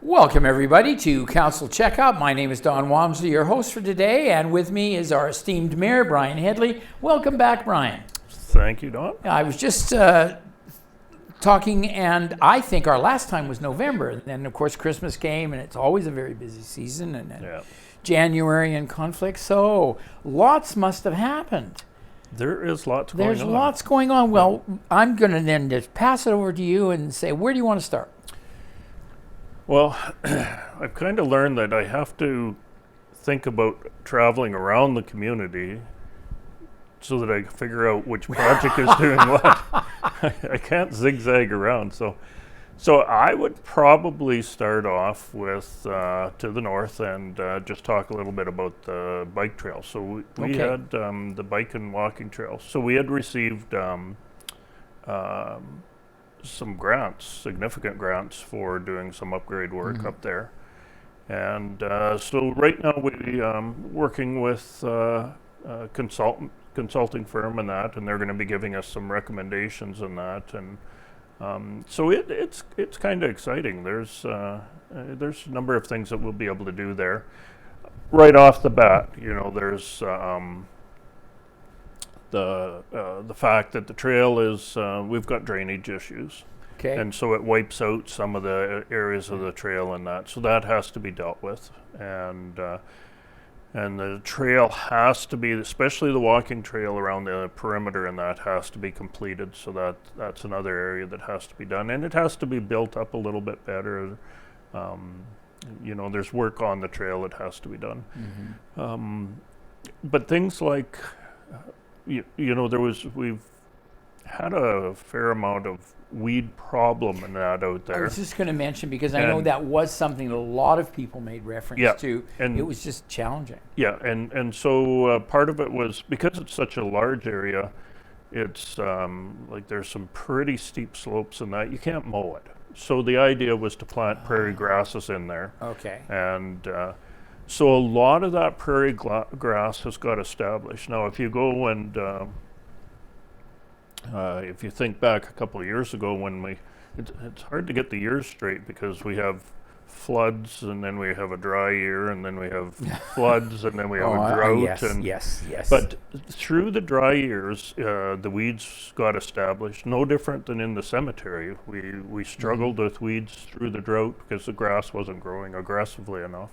Welcome, everybody, to Council Checkup. My name is Don Walmsley, your host for today, and with me is our esteemed Mayor, Brian Hedley. Welcome back, Brian. Thank you, Don. I was just talking, and I think our last time was November. And then, of course, Christmas came, and it's always a very busy season, and then January and conflict. So lots must have happened. There is lots going on. There's lots going on. Well, I'm going to then just pass it over to you and say, where do you want to start? Well, I've kind of learned that I have to think about traveling around the community so that I can figure out which project is doing what. I can't zigzag around. So I would probably start off with to the north and just talk a little bit about the bike trail. So we had the bike and walking trail. So we had received some grants, significant grants for doing some upgrade work up there. And so right now we working with a consulting firm and that, and they're going to be giving us some recommendations on that. And so it's kind of exciting. There's a number of things that we'll be able to do there. Right off the bat, there's the fact that the trail is, we've got drainage issues. Okay. And so it wipes out some of the areas of the trail and that. So that has to be dealt with. And the trail has to be, especially the walking trail around the perimeter, and that has to be completed. So that's another area that has to be done. And it has to be built up a little bit better. There's work on the trail that has to be done. But things like, we've had a fair amount of weed problem and that out there. I was just going to mention, because I know that was something that a lot of people made reference to. And it was just challenging. Yeah, and so part of it was, because it's such a large area, it's like there's some pretty steep slopes and that. You can't mow it. So the idea was to plant prairie grasses in there. Okay. And so a lot of that prairie grass has got established. Now, if you go and if you think back a couple of years ago when it's hard to get the years straight, because we have floods and then we have a dry year and then we have floods and then we have a drought. Yes. But through the dry years, the weeds got established, no different than in the cemetery. We struggled with weeds through the drought because the grass wasn't growing aggressively enough.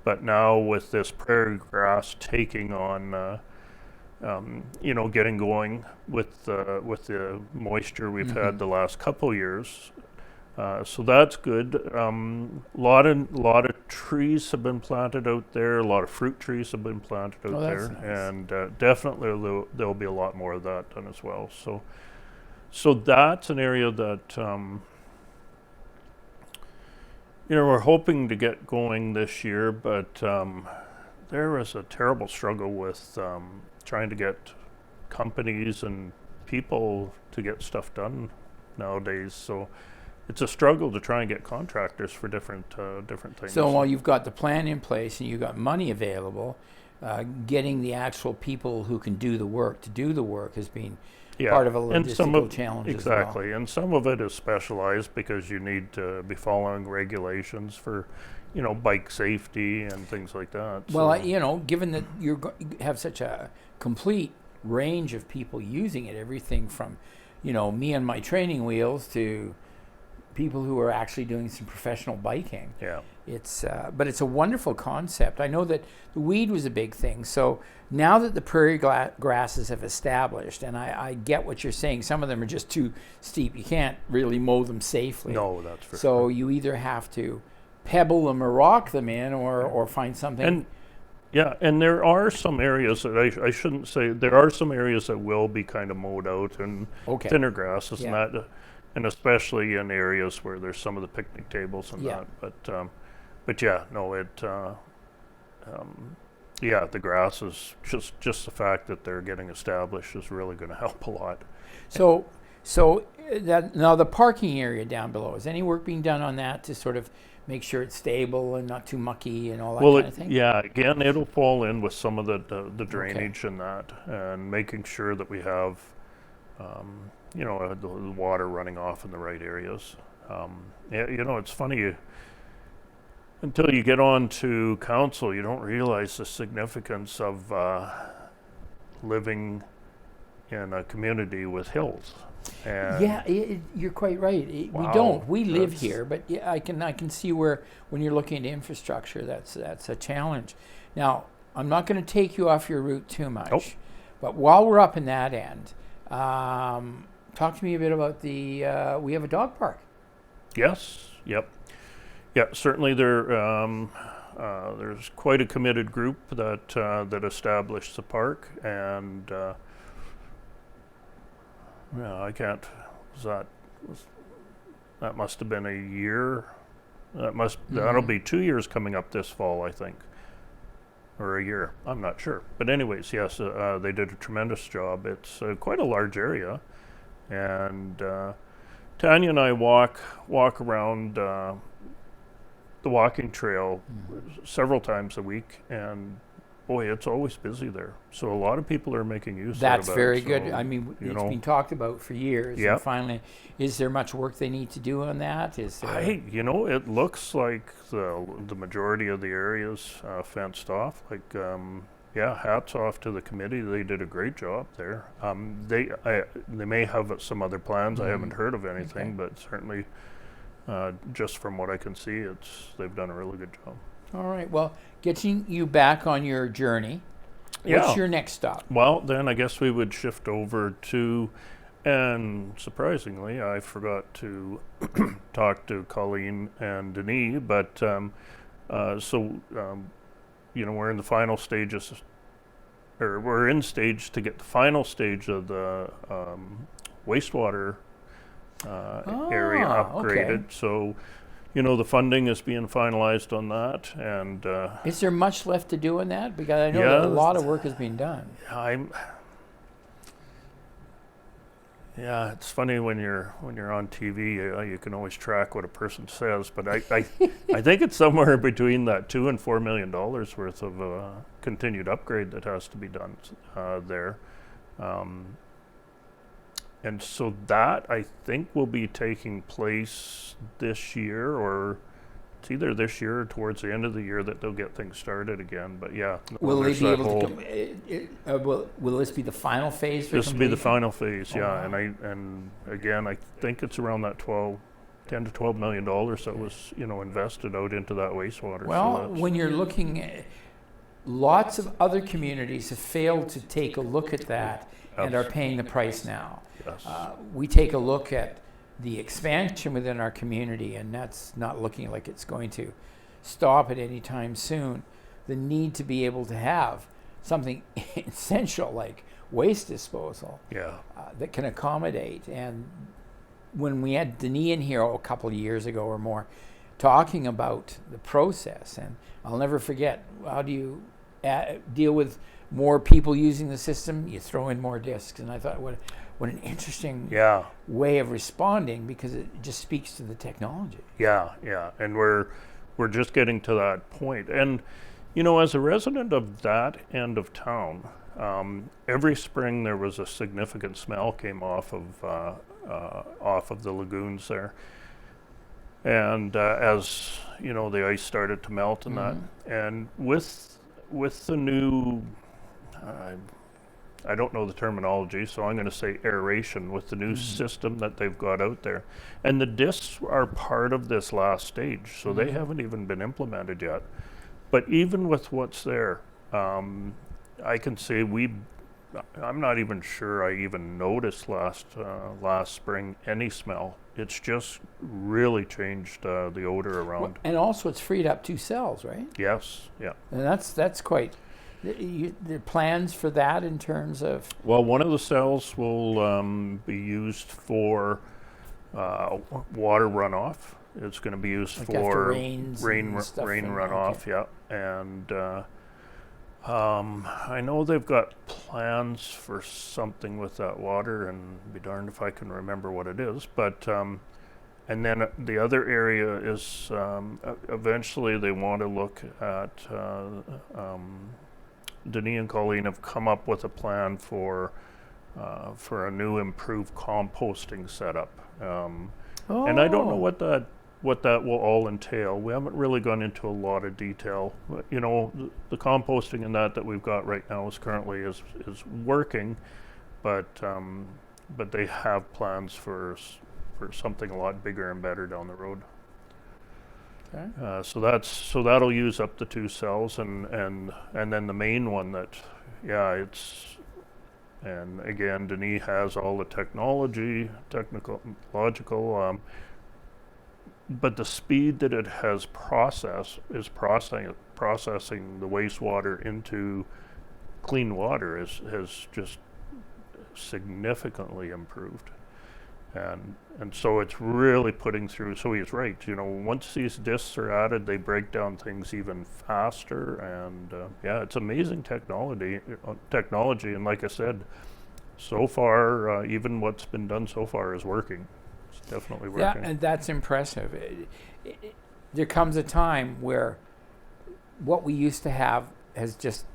But now with this prairie grass taking on, getting going with the moisture we've had the last couple years, so that's good. Lot of trees have been planted out there. A lot of fruit trees have been planted out there, nice. And definitely there'll be a lot more of that done as well. So that's an area that we're hoping to get going this year, but there is a terrible struggle with trying to get companies and people to get stuff done nowadays. So it's a struggle to try and get contractors for different things. So while you've got the plan in place and you've got money available, getting the actual people who can do the work to do the work has been part of a logistical challenge exactly. as well. And some of it is specialized because you need to be following regulations for bike safety and things like that. Well, given that you have such a complete range of people using it, everything from, me and my training wheels to people who are actually doing some professional biking. Yeah. But it's a wonderful concept. I know that the weed was a big thing. So now that the prairie grasses have established, and I get what you're saying, some of them are just too steep. You can't really mow them safely. No, that's for sure. So you either have to pebble them or rock them in, or find something. And there are some areas that I shouldn't say, there are some areas that will be kind of mowed out and thinner grasses and that, and especially in areas where there's some of the picnic tables and that. The grass is just the fact that they're getting established is really going to help a lot. So now the parking area down below, is any work being done on that to sort of make sure it's stable and not too mucky and all that kind of thing? Yeah, again, it'll fall in with some of the drainage and that, and making sure that we have, the water running off in the right areas. It's funny, until you get on to council, you don't realize the significance of living in a community with hills. And Yeah, you're quite right. We Wow, don't. We live that's- here, but yeah, I can see where when you're looking at infrastructure, that's a challenge. Now, I'm not going to take you off your route too much, Nope. but while we're up in that end, talk to me a bit about the. We have a dog park. Yes. Yep. Yeah. Certainly, there's quite a committed group that established the park, and yeah, I can't. That must have been a year. That'll be 2 years coming up this fall, I think, or a year. I'm not sure. But anyways, yes, they did a tremendous job. It's quite a large area, and Tanya and I walk around the walking trail several times a week, and boy, it's always busy there. So a lot of people are making use That's of it. very So, good. I mean, you it's know, been talked about for years. Yep. And finally, is there much work they need to do on that? Is there? it looks like the majority of the area's fenced off. Like, yeah, hats off to the committee. They did a great job there. They may have some other plans. I haven't heard of anything, but certainly, just from what I can see, they've done a really good job. All right. Well, getting you back on your journey. Yeah. What's your next stop? Well, then I guess we would shift over to, and surprisingly, I forgot to talk to Colleen and Denis, but we're in the final stages, or we're in stage to get the final stage of the wastewater area upgraded. Okay. So, the funding is being finalized on that, and Is there much left to do in that? Because I know Yeah, that a lot of work has been done. Yeah, it's funny when you're on TV, you can always track what a person says, but I think it's somewhere between that $2 and $4 million worth of continued upgrade that has to be done there, and so that I think will be taking place this year, or it's either this year or towards the end of the year that they'll get things started again. But yeah, Will they there's be that able whole- to? Will this be the final phase? For This will be the completion? final phase, Oh, yeah. wow. And again, I think it's around that 10 to $12 million that was invested out into that wastewater. Well, so when you're looking at lots of other communities have failed to take a look at that and are paying the price now. yes. We take a look at the expansion within our community, and that's not looking like it's going to stop at any time soon. The need to be able to have something essential like waste disposal Yeah. that can accommodate. And when we had Denis in here a couple of years ago or more, talking about the process, and I'll never forget, how do you deal with more people using the system? You throw in more discs. And I thought, what an interesting Yeah. way of responding, because it just speaks to the technology. Yeah. And we're just getting to that point. And, as a resident of that end of town, every spring there was a significant smell came off of the lagoons there. And as, the ice started to melt and that, and with the new, I don't know the terminology, so I'm going to say aeration with the new system that they've got out there. And the discs are part of this last stage, so they haven't even been implemented yet. But even with what's there, I can say I'm not even sure I even noticed last spring any smell. It's just really changed the odor around. And also it's freed up 2 cells, right? Yes, yeah. And that's quite, the plans for that in terms of, Well, one of the cells will be used for water runoff. It's going to be used Like for after rains rain and stuff and- runoff. Yeah, and I know they've got plans for something with that water, and be darned if I can remember what it is. But and then the other area is eventually they want to look at. Denis and Colleen have come up with a plan for a new improved composting setup. And I don't know what that what that will all entail. We haven't really gone into a lot of detail. But, you know, the composting and that we've got right now is currently is working, but they have plans for something a lot bigger and better down the road. Okay. So that'll use up the 2 cells, and then the main one that, and again, Denis has all the technological, but the speed that it has processing the wastewater into clean water has just significantly improved. And so it's really putting through. So he's right. You know, once these discs are added, they break down things even faster. And it's amazing technology. And like I said, so far, even what's been done so far is working. It's definitely working. Yeah, and that's impressive. There comes a time where what we used to have has just,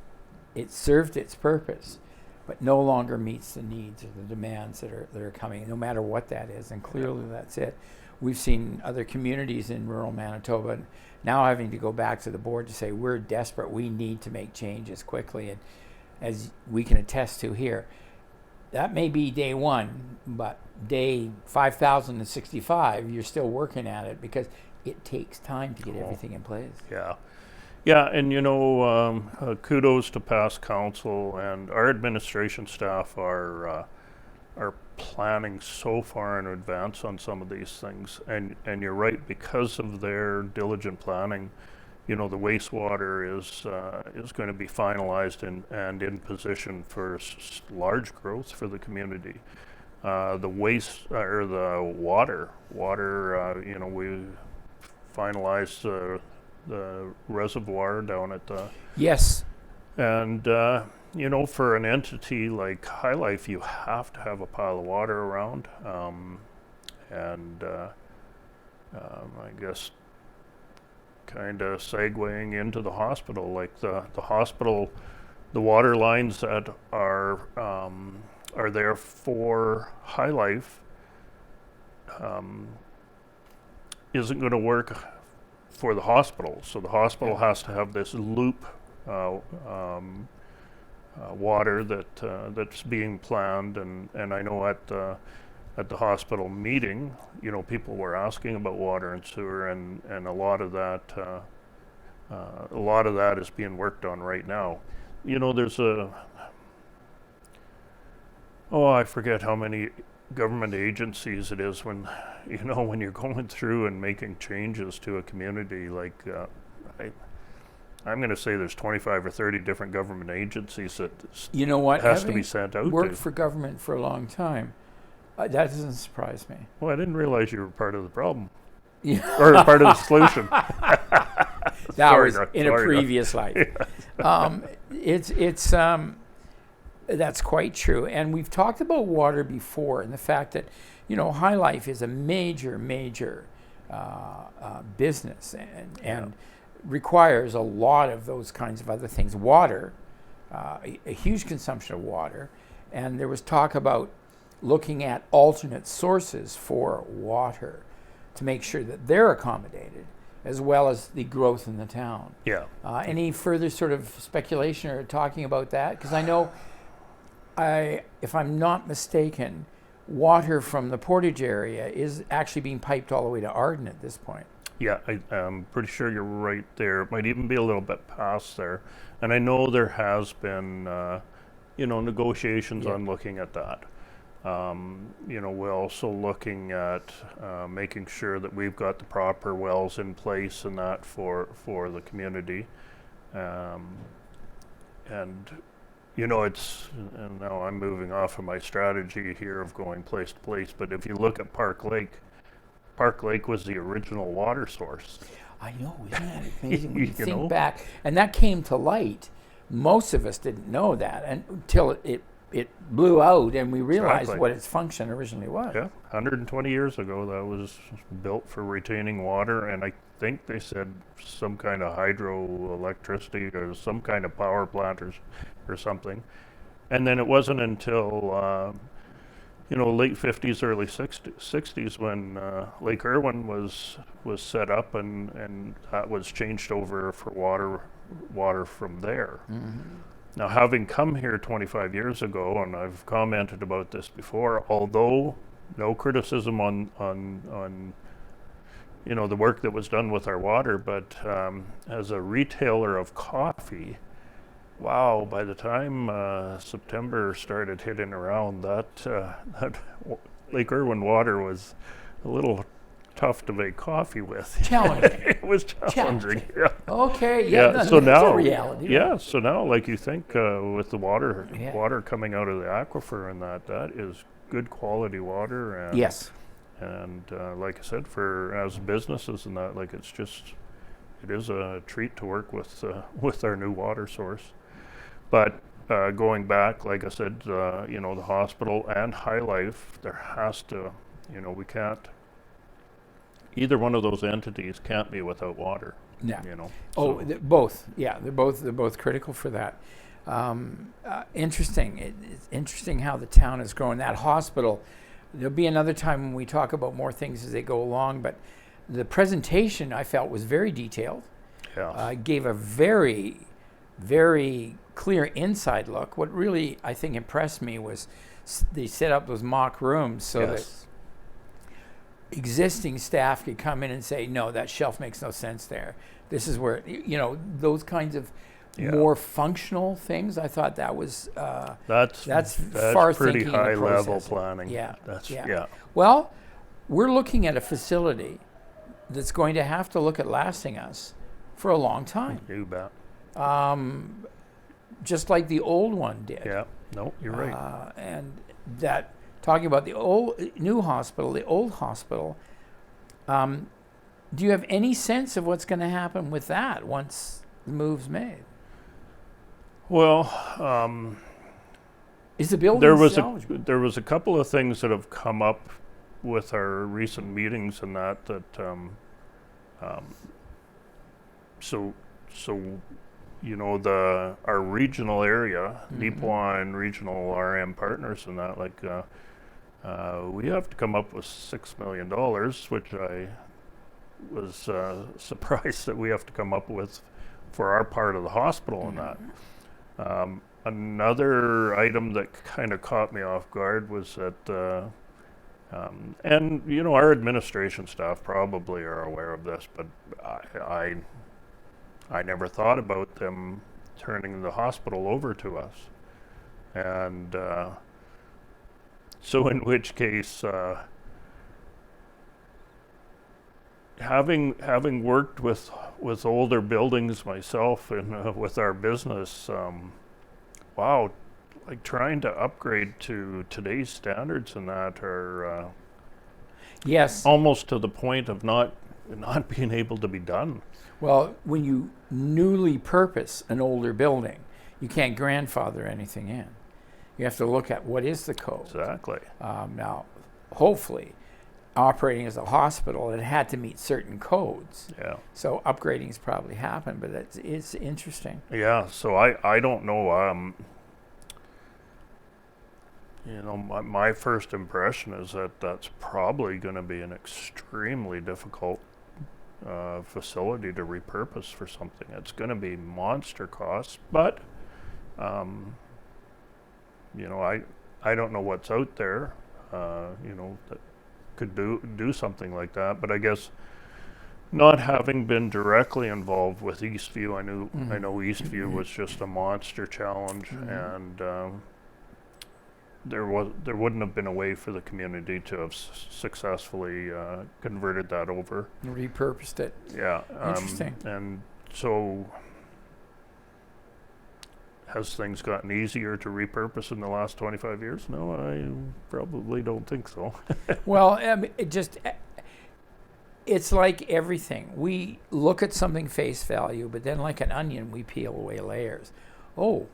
it served its purpose, but no longer meets the needs or the demands that are coming, no matter what that is. And clearly that's it. We've seen other communities in rural Manitoba now having to go back to the board to say, we're desperate, we need to make changes quickly. And as we can attest to here, that may be day 1, but day 5,065, you're still working at it because it takes time to get everything in place. Yeah, and you know, kudos to past council, and our administration staff are planning so far in advance on some of these things. And you're right, because of their diligent planning, you know, the wastewater is going to be finalized and in position for large growth for the community. The water, you know, we finalized the reservoir down at the... Yes. And, you know, for an entity like High Life, you have to have a pile of water around. I guess kind of segueing into the hospital, like the hospital, the water lines that are there for High Life isn't going to work for the hospital. So the hospital has to have this loop water that's being planned, and I know at the hospital meeting, you know, people were asking about water and sewer, and a lot of that is being worked on right now. You know, there's I forget how many government agencies it is when, you know, when you're going through and making changes to a community, like I'm going to say there's 25 or 30 different government agencies that you know what has to be sent out. Worked for government for a long time. That doesn't surprise me. Well, I didn't realize you were part of the problem. Or part of the solution. That was in a previous life. That's quite true. And we've talked about water before, and the fact that, you know, High Life is a major business and requires a lot of those kinds of other things. Water, a huge consumption of water. And there was talk about looking at alternate sources for water to make sure that they're accommodated, as well as the growth in the town. Yeah. Any further sort of speculation or talking about that? Because I know, if I'm not mistaken, water from the Portage area is actually being piped all the way to Arden at this point. Yeah, I'm pretty sure you're right there. It might even be a little bit past there. And I know there has been, negotiations on looking at that. We're also looking at making sure that we've got the proper wells in place and that for the community. And now I'm moving off of my strategy here of going place to place, but if you look at Park Lake was the original water source. I know, isn't that amazing when you think back? And that came to light. Most of us didn't know that until it blew out and we realized what its function originally was. Yeah, 120 years ago that was built for retaining water, and I think they said some kind of hydroelectricity or some kind of power plant or something. And then it wasn't until late 50s, early 60s when Lake Irwin was set up, and that was changed over for water from there. Now, having come here 25 years ago, and I've commented about this before, although no criticism on the work that was done with our water, but as a retailer of coffee, wow, by the time September started hitting around, that Lake Irwin water was a little tough to make coffee with. Challenging. It was challenging. Yeah. Okay. Yeah. Yeah. So that's now, a reality. yeah. So now, like you think, with the water Yeah. coming out of the aquifer, and that is good quality water. And, Yes. And like I said, as businesses and that, like it is a treat to work with our new water source. But going back, like I said, the hospital and High Life, there has to, we can't. Either one of those entities can't be without water. Yeah. So. Both. Yeah, they're both critical for that. Interesting. It's interesting how the town is growing. That hospital. There'll be another time when we talk about more things as they go along. But the presentation I felt was very detailed. Yeah. Gave a very, very clear inside look. What really I think impressed me was they set up those mock rooms so that existing staff could come in and say, no, that shelf makes no sense there. This is where, those kinds of more functional things. I thought that was that's far pretty thinking high and level processing. planning. Yeah, Yeah. Well, we're looking at a facility that's going to have to look at lasting us for a long time. You bet. Just like the old one did. Yeah. No, you're right. And that, talking about the new hospital, the old hospital, do you have any sense of what's going to happen with that once the move's made? Well, is the building salvageable? There was a couple of things that have come up with our recent meetings and that our regional area, Neepawa and regional RM partners and that, like we have to come up with $6 million, which I was surprised that we have to come up with for our part of the hospital and that. Another item that kind of caught me off guard was that, and our administration staff probably are aware of this, but I never thought about them turning the hospital over to us, and so in which case, having worked with older buildings myself and with our business, wow, like trying to upgrade to today's standards and that are yes, almost to the point of not being able to be done. Well, when you newly purpose an older building, you can't grandfather anything in. You have to look at what is the code. Exactly. Now, hopefully, operating as a hospital, it had to meet certain codes. Yeah. So upgrading's probably happened, but it's interesting. Yeah. So I don't know. My first impression is that that's probably going to be an extremely difficult facility to repurpose for something. It's going to be monster costs, but I don't know what's out there, that could do something like that. But I guess not having been directly involved with Eastview, I know Eastview was just a monster challenge, and there wouldn't have been a way for the community to have successfully converted that over. Repurposed it. Yeah. Interesting. And so, has things gotten easier to repurpose in the last 25 years? No, I probably don't think so. Well, it's like everything. We look at something face value, but then like an onion, we peel away layers. Oh,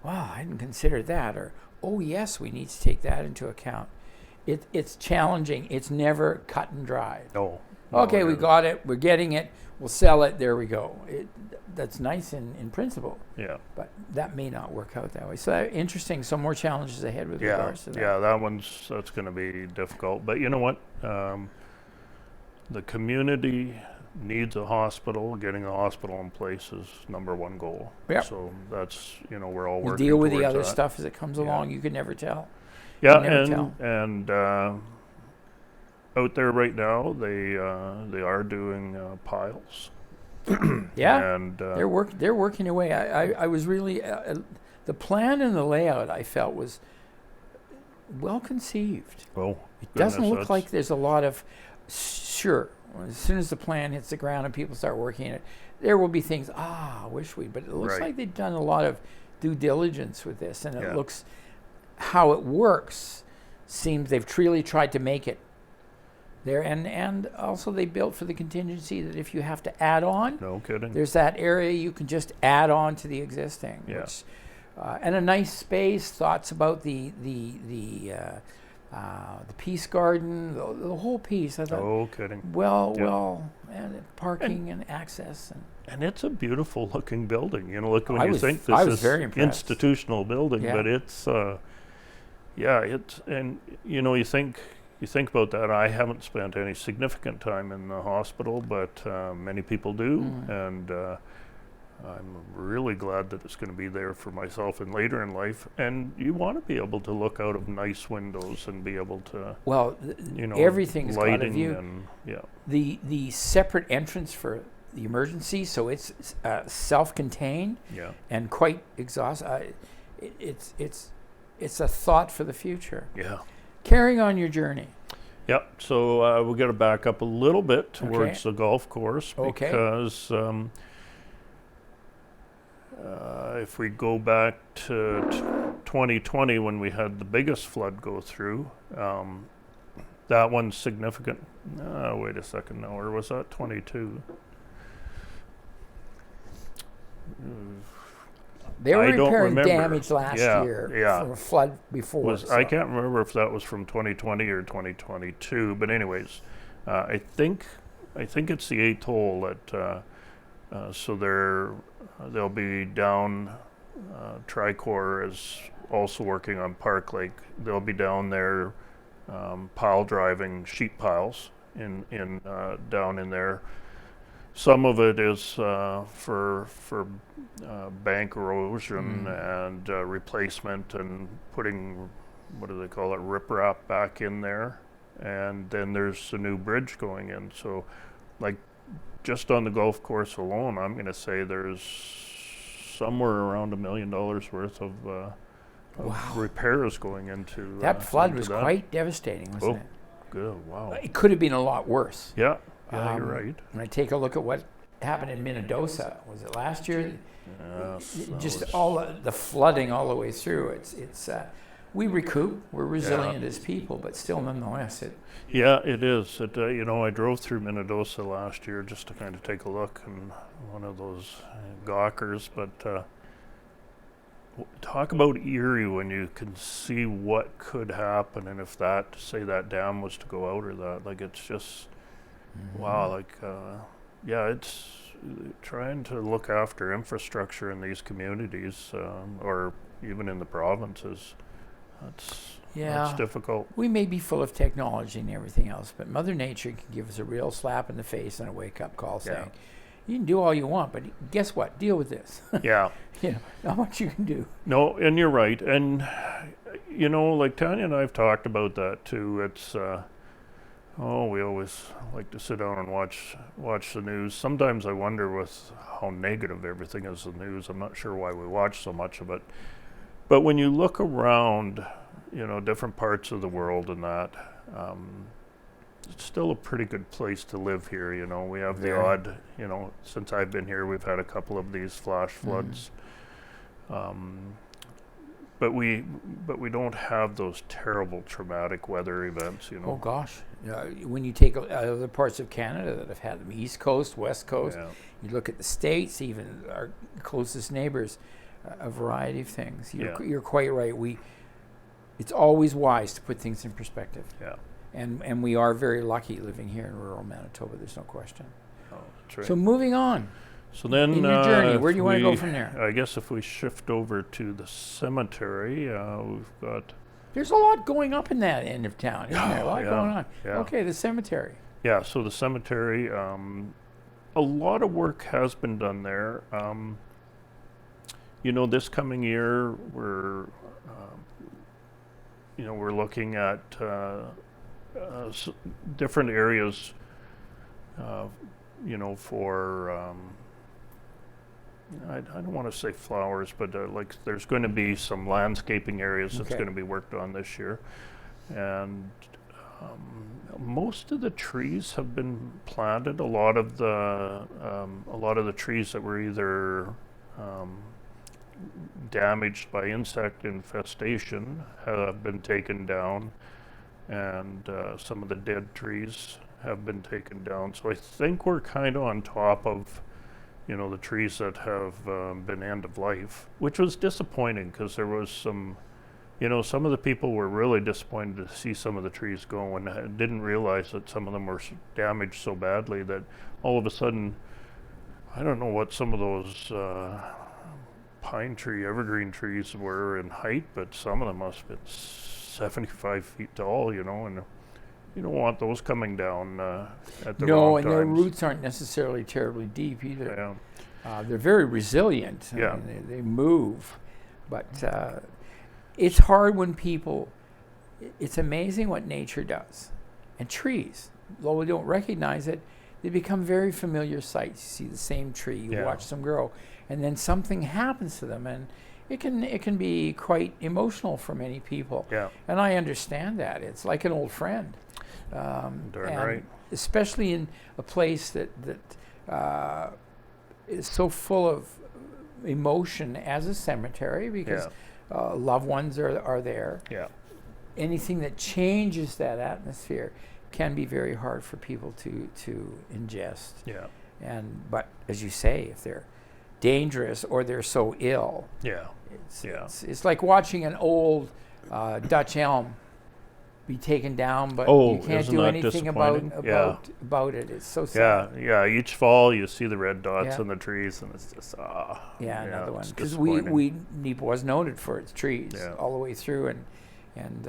wow, I didn't consider that. Or, oh, yes, we need to take that into account. It's challenging. It's never cut and dry. No. Okay, we got it. We're getting it. We'll sell it. There we go. That's nice in principle. Yeah. But that may not work out that way. So interesting. Some more challenges ahead with regards to that. Yeah, that's going to be difficult. But you know what? The community needs a hospital. Getting a hospital in place is number one goal. Yep. So that's, we're all We'll working deal with the towards other that. stuff as it comes along. You can never tell. Yeah, You can never tell. and out there right now, they are doing piles. Yeah, And they're working away. I was really the plan and the layout I felt was well conceived. oh, It doesn't goodness, look that's- like there's a lot of sure. As soon as the plan hits the ground and people start working it, there will be things. Wish we. But it looks Right. like they've done a lot of due diligence with this, and it Yeah. looks how it works. Seems they've really tried to make it there, and also they built for the contingency that if you have to add on, No kidding. there's that area you can just add on to the existing. Yeah. Which, and a nice space. Thoughts about the Peace Garden, the whole piece. I thought, No kidding. well, and parking and access. And it's a beautiful looking building. Look when I you was- think I this was is very impressed. institutional building, Yeah. but it's it's and you think about that. I haven't spent any significant time in the hospital, but many people do, and I'm really glad that it's going to be there for myself and later in life. And you want to be able to look out of nice windows and be able to, Well, everything's got a lighting view. and The separate entrance for the emergency, so it's self-contained yeah. and quite exhausting. It's a thought for the future. Yeah. Carrying on your journey. Yep. So we're going to back up a little bit towards Okay. the golf course Okay. because if we go back to 2020 when we had the biggest flood go through, that one's significant. Wait a second now, or was that 22? They were I don't repairing remember. damage last Yeah, year yeah. from a flood before. I can't remember if that was from 2020 or 2022, but anyways, I think it's the 8th hole that so they'll be down. Tricor is also working on Park Lake. They'll be down there pile driving sheet piles in down in there. Some of it is for bank erosion and replacement and putting, what do they call it, riprap back in there. And then there's a new bridge going in. So like just on the golf course alone, I'm going to say there's somewhere around $1 million worth of Wow. repairs going into That flood into was that. quite devastating, wasn't it? Good, wow. It could have been a lot worse. Yeah, you're right. When I take a look at what happened in Minnedosa, was it last year? Yes, that Just was- all the flooding all the way through. It's we recoup. We're resilient as people, but still, nonetheless, Yeah, it is. I drove through Minnedosa last year just to kind of take a look, and one of those gawkers. But talk about eerie when you can see what could happen, and if that dam was to go out or that, like it's just wow. Like it's trying to look after infrastructure in these communities, or even in the provinces. That's difficult. we may be full of technology and everything else, but Mother Nature can give us a real slap in the face and a wake-up call saying, you can do all you want, but guess what? Deal with this. Yeah. Not much you can do. No, and you're right. And, like Tanya and I have talked about that too. It's, we always like to sit down and watch the news. Sometimes I wonder with how negative everything is in the news. I'm not sure why we watch so much of it. But when you look around, different parts of the world and that, it's still a pretty good place to live here. We have the odd, since I've been here, we've had a couple of these flash floods. But we don't have those terrible traumatic weather events, Oh gosh, when you take other parts of Canada that have had them, East Coast, West Coast, you look at the States, even our closest neighbors, a variety of things. You're quite right. It's always wise to put things in perspective. Yeah. And we are very lucky living here in rural Manitoba. There's no question. Oh, that's right. So moving on. So then, in your journey, where do you if want to go we- from there? I guess if we shift over to the cemetery, we've got There's a lot going up in that end of town, isn't there? A lot Yeah, going on. yeah. Okay, the cemetery. so the cemetery. A lot of work has been done there. This coming year we're looking at different areas. For I don't want to say flowers, but like there's going to be some landscaping areas that's Okay. going to be worked on this year, and most of the trees have been planted. A lot of the trees that were either damaged by insect infestation have been taken down, and some of the dead trees have been taken down. So I think we're kind of on top of the trees that have been end of life, which was disappointing because there was some of the people were really disappointed to see some of the trees go and didn't realize that some of them were damaged so badly that all of a sudden, I don't know what some of those pine tree, evergreen trees were in height, but some of them must have been 75 feet tall, and you don't want those coming down at the No, wrong and their times. roots aren't necessarily terribly deep either. Yeah. They're very resilient. Yeah. They move. But it's hard when people, it's amazing what nature does. And trees, though we don't recognize it, they become very familiar sights. You see the same tree, you Yeah. watch them grow, and then something happens to them, and it can be quite emotional for many people. Yeah. And I understand that. It's like an old friend. Darn and right. especially in a place that is so full of emotion as a cemetery, because loved ones are there. Yeah. Anything that changes that atmosphere can be very hard for people to ingest. Yeah. But as you say, if they're dangerous or they're so ill, Yeah. it's like watching an old Dutch elm be taken down, but Oh, you can't isn't do that anything disappointing? about it. It's so sad. Yeah. Each fall you see the red dots Yeah. on the trees, and it's just Another one, it's because disappointing. Neepawa was noted for its trees Yeah. all the way through, and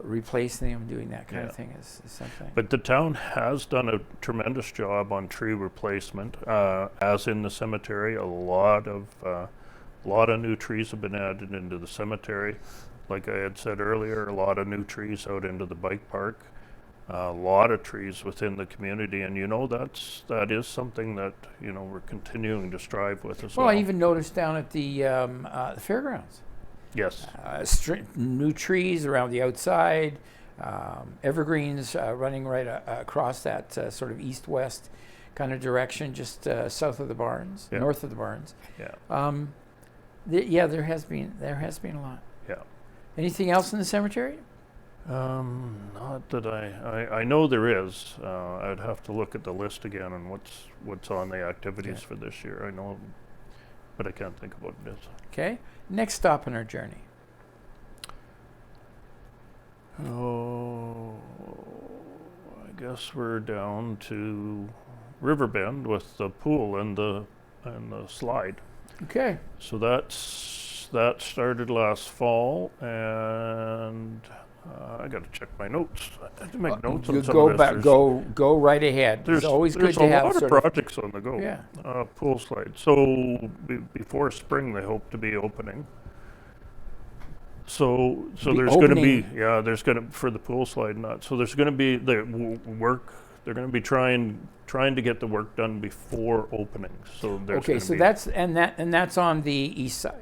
replacing them, doing that kind of Yeah. thing is something. But the town has done a tremendous job on tree replacement, as in the cemetery. A lot of new trees have been added into the cemetery. Like I had said earlier, a lot of new trees out into the bike park. A lot of trees within the community, and that is something that we're continuing to strive with as well. Well, I even noticed down at the fairgrounds, Yes. new trees around the outside, evergreens running right across that sort of east-west kind of direction, just south of the barns, Yeah. north of the barns. Yeah. There has been a lot. Yeah. Anything else in the cemetery? Not that I know there is. I'd have to look at the list again and what's on the activities for this year. I know, but I can't think of what it is. Okay. Next stop in our journey. Oh, I guess we're down to Riverbend with the pool and the slide. Okay. So that started last fall, and I got to check my notes. I had to make notes on some Go of this. back. There's- Go right ahead. There's It's always good a to have lot of sort of. projects on the go. Yeah. Pool slide. So before spring, they hope to be opening. So Be there's going to be opening. there's going to for the pool slide not. So there's going to be the work. They're going to be trying to get the work done before opening. So there's Okay, gonna so be, that's on the east side,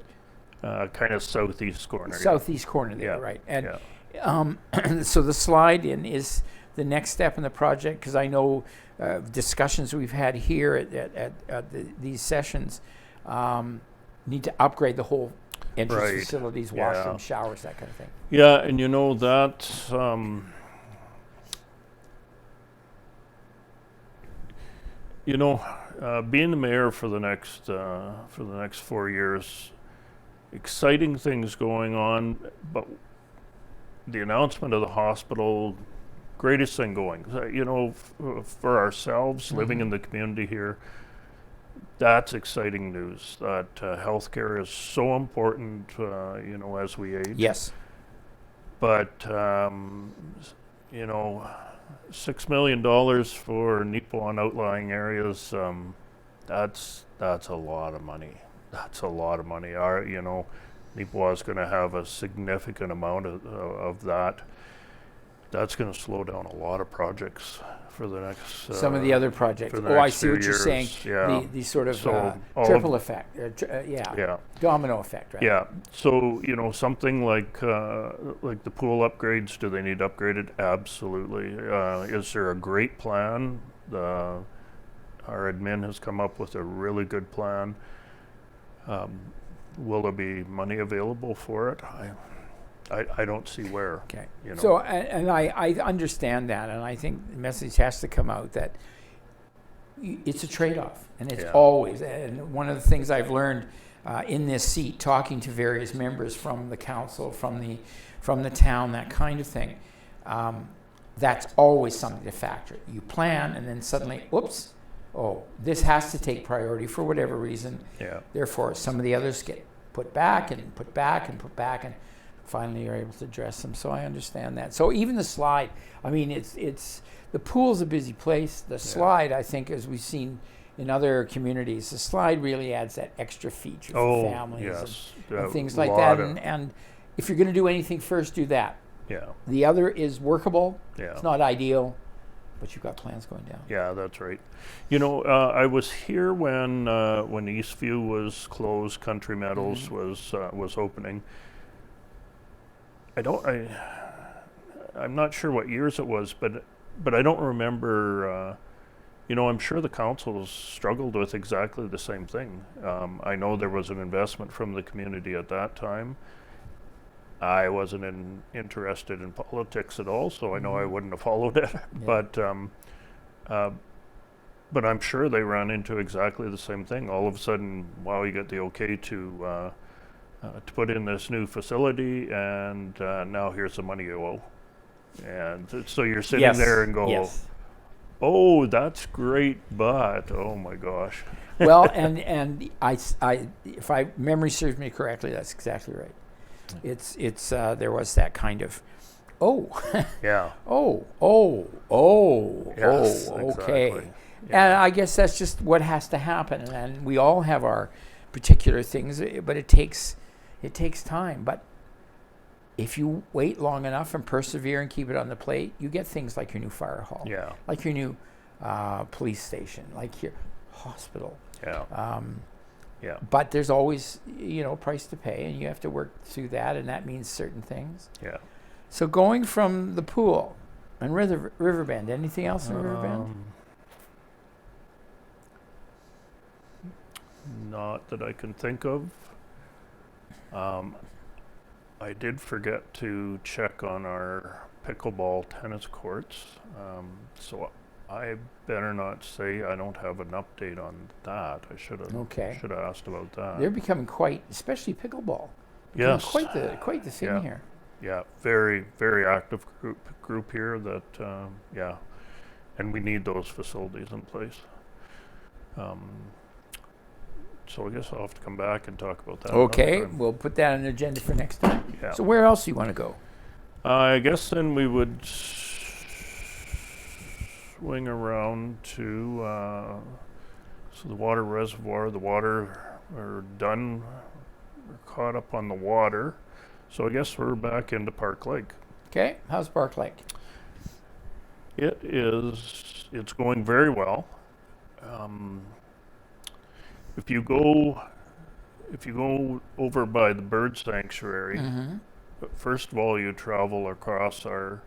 kind of southeast corner. southeast corner there, Yeah. right? And Yeah. so the slide in is the next step in the project, because I know discussions we've had here at these sessions need to upgrade the whole entrance Right. facilities, Yeah. washroom, showers, that kind of thing. Yeah, and that being the mayor for the next 4 years, exciting things going on, but the announcement of the hospital greatest thing going. For ourselves living in the community here, that's exciting news. That healthcare is so important, as we age. Yes. But $6 million for Neepawa and outlying areas, that's a lot of money. That's a lot of money. Neepawa is going to have a significant amount of that. That's going to slow down a lot lot for the next. Some of the other projects. for the I next see what few you're saying. years, yeah. The sort of So all of- triple effect. Yeah. Domino effect, right? Yeah. So something like the pool upgrades. Do they need upgraded? Absolutely. Is there a great plan? Our admin has come up with a really good plan. Will there be money available for it? I don't see where. Okay. You know. So, and I understand that, and I think the message has to come out that it's a trade-off, and it's Yeah. always. And one of the things I've learned in this seat, talking to various members from the council, from the town, that kind of thing, that's always something to factor. You plan, and then suddenly, whoops, this has to take priority for whatever reason. Yeah. Therefore, some of the others get put back and put back and put back, and finally you're able to address them. So I understand that. So even the slide, I mean, it's the pool's a busy place. The slide, I think, as we've seen in other communities, the slide really adds that extra feature for families yes. and things like that. And if you're going to do anything first, do that. Yeah. The other is workable. Yeah. It's not ideal, but you've got plans going down. Yeah, that's right. I was here when Eastview was closed, Country Meadows was opening. I'm not sure what years it was, but I don't remember. I'm sure the councils struggled with exactly the same thing. I know there was an investment from the community at that time. I wasn't interested in politics at all, so I know I wouldn't have followed it. Yeah. But I'm sure they ran into exactly the same thing. All of a sudden, wow, you get the okay to put in this new facility, and now here's the money you owe. And so you're sitting there and go, oh, that's great, but oh my gosh. Well, and I, if memory serves me correctly, that's exactly right. It's there was that kind of, Yeah. Okay. Yes, exactly. Yeah. And I guess that's just what has to happen. And we all have our particular things, but it takes time. But if you wait long enough and persevere and keep it on the plate, you get things like your new fire hall, like your new police station, like your hospital. Yeah. But there's always, price to pay, and you have to work through that, and that means certain things. Yeah. So going from the pool and Riverbend, anything else in Riverbend? Not that I can think of. I did forget to check on our pickleball tennis courts, so I better not say I don't have an update on that. I should have asked about that. They're becoming quite, especially pickleball. Yes. Quite the thing here. Yeah, very, very active group here that, and we need those facilities in place. So I guess I'll have to come back and talk about that. Okay, we'll put that on the agenda for next time. Yeah. So where else do you want to go? I guess then we would swing around to the water reservoir. The water, we're done. We're caught up on the water. So I guess we're back into Park Lake. Okay, how's Park Lake? It's going very well. If you go over by the bird sanctuary, first of all, you travel across our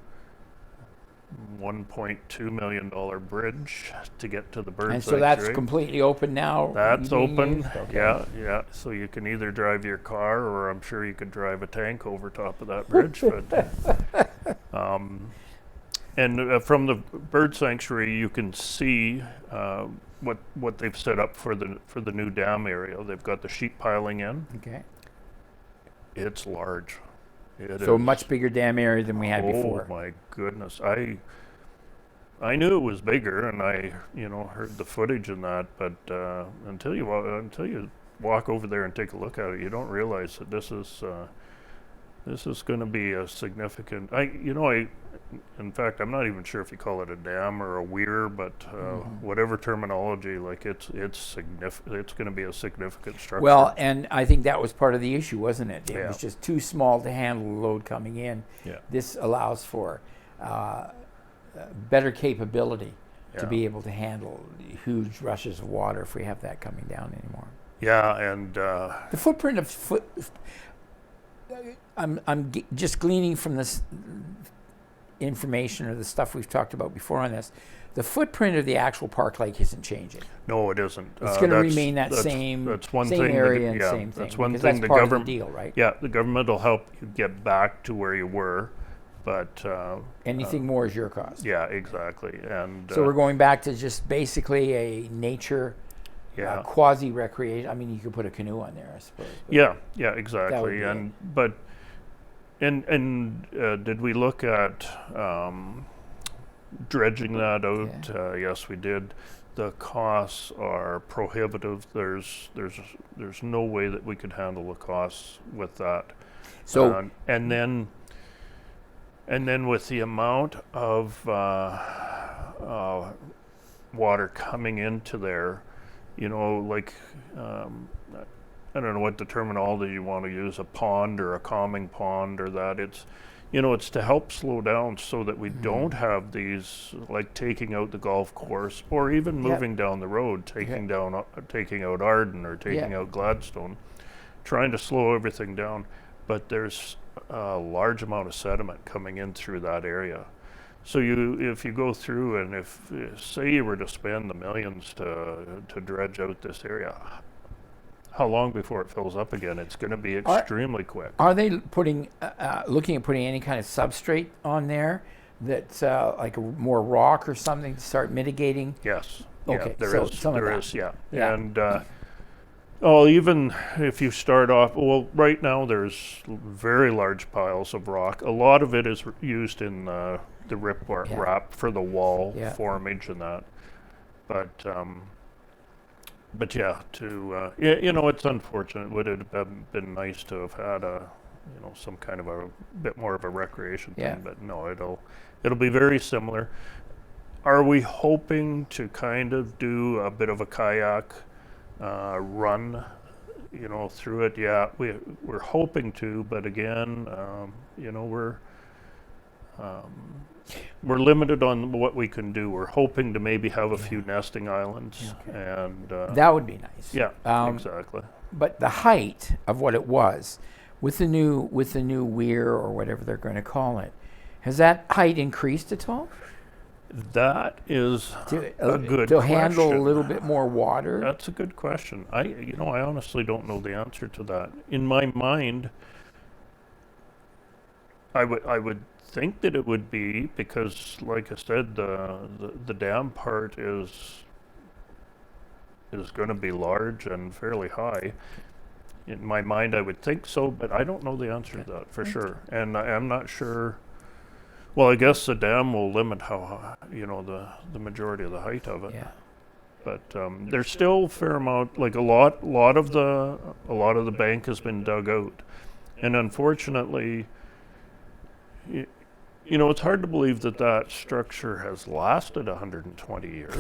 $1.2 million bridge to get to the bird And sanctuary. so that's completely open now? That's open. Okay. Yeah. So you can either drive your car, or I'm sure you could drive a tank over top of that bridge. And from the bird sanctuary, you can see what they've set up for the new dam area. They've got the sheep piling in. Okay. It's large. It So a is. much bigger dam area than we had before. Oh my goodness! I knew it was bigger, and I heard the footage in that, but until you walk over there and take a look at it, you don't realize that this is going to be a significant. In fact, I'm not even sure if you call it a dam or a weir, but whatever terminology, like it's significant. It's going to be a significant structure. Well, and I think that was part of the issue, wasn't it? It Yeah. was just too small to handle the load coming in. Yeah. This allows for better capability to Yeah. be able to handle huge rushes of water if we have that coming down anymore. Yeah, and The footprint of I'm just gleaning from this information or the stuff we've talked about before on this. The footprint of the actual Park Lake isn't changing. no, it isn't. It's going to That's- remain that that's- same that's one same thing area and yeah, same thing. That's one because thing that's the part government. of the deal, right? Yeah, the government will help you get back to where you were, but Anything more is your cost. yeah, exactly. And So we're going back to just basically a nature yeah, quasi-recreation. I mean, you could put a canoe on there, I suppose. but- yeah, exactly. be And but did we look at dredging that out? Yes, we did. The costs are prohibitive. There's no way that we could handle the costs with that. So And then with the amount of water coming into there, like I don't know what the terminology you want to use, a pond or a calming pond or that. It's to help slow down so that we don't have these, like taking out the golf course or even moving down the road, taking out Arden or taking out Gladstone, trying to slow everything down. But there's a large amount of sediment coming in through that area. So if you go through and if say you were to spend the millions to dredge out this area, how long before it fills up again? It's going to be extremely quick. are they looking at putting any kind of substrate on there that's like a more rock or something to start mitigating? Yes. Okay, Yeah, there so is. some of There that. is. Yeah. Yeah. And even if you start off, well, right now there's very large piles of rock. A lot of it is used in the rip wrap for the wall formage and that. But yeah, it's unfortunate. Would it have been nice to have had some kind of a bit more of a recreation thing? But no, it'll be very similar. Are we hoping to kind of do a bit of a kayak run, through it? Yeah, we're hoping to, but again, we're limited on what we can do. We're hoping to maybe have a few nesting islands, and That would be nice. yeah, exactly. But the height of what it was with the new weir or whatever they're going to call it, has that height increased at all? That is a good to question. handle a little bit more water? That's a good question. I honestly don't know the answer to that. In my mind, I would think that it would be because, like I said, the dam part is going to be large and fairly high. In my mind, I would think so, but I don't know the answer to that for sure. And I'm not sure. Well, I guess the dam will limit how the majority of the height of it. Yeah. But there's still a fair amount, like a lot of the bank has been dug out, and unfortunately, it's hard to believe that structure has lasted 120 years.